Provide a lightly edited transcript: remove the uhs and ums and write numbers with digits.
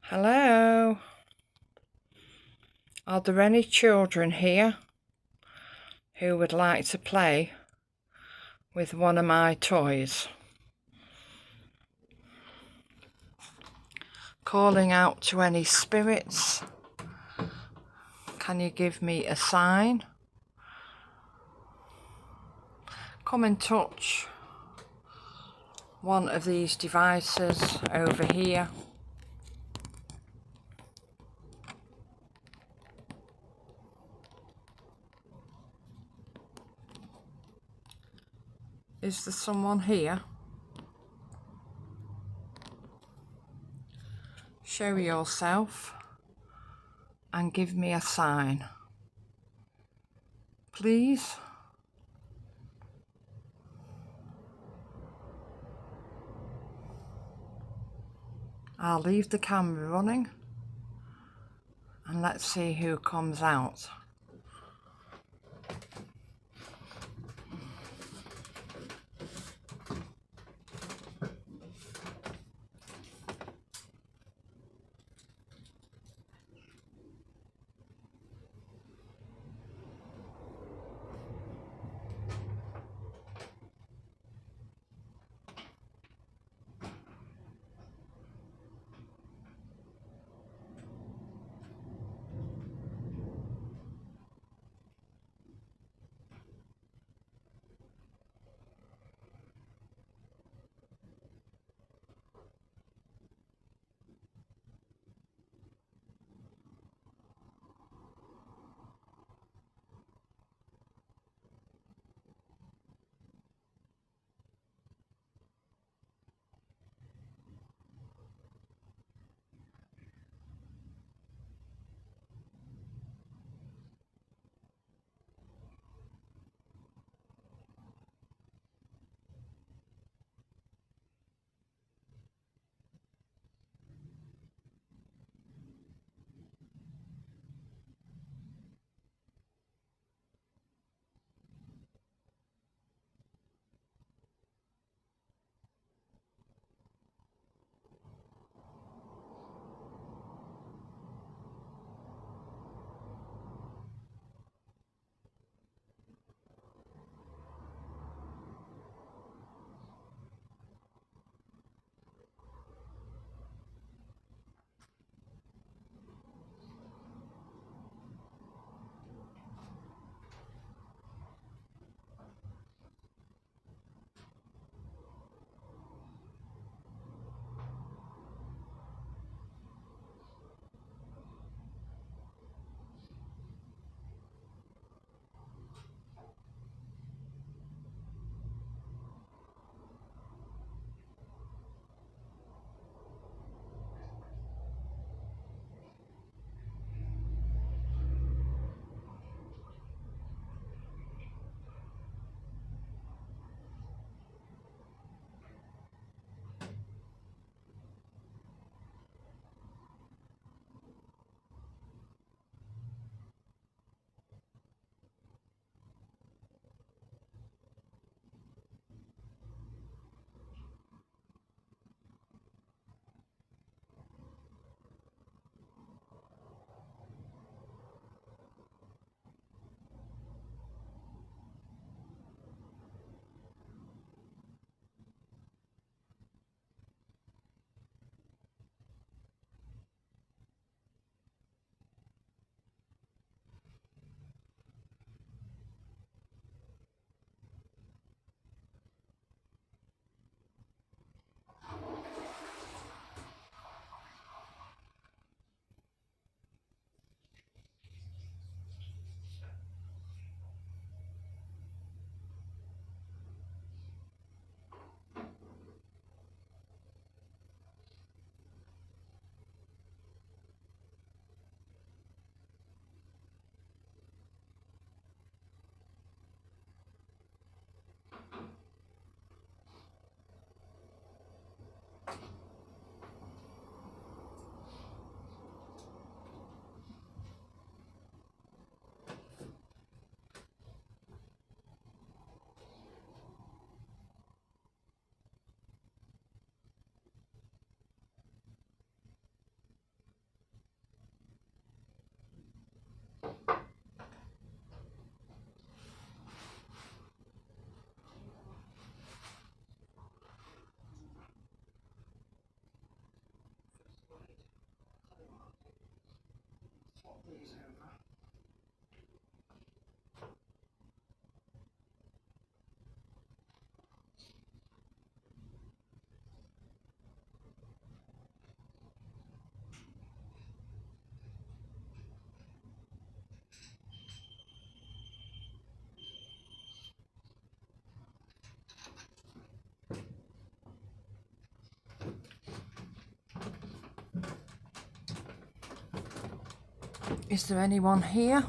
Hello? Are there any children here who would like to play with one of my toys? Calling out to any spirits. Can you give me a sign? Come and touch one of these devices over here. Is there someone here? Show yourself and give me a sign. Please? I'll leave the camera running and let's see who comes out. these over. Is there anyone here?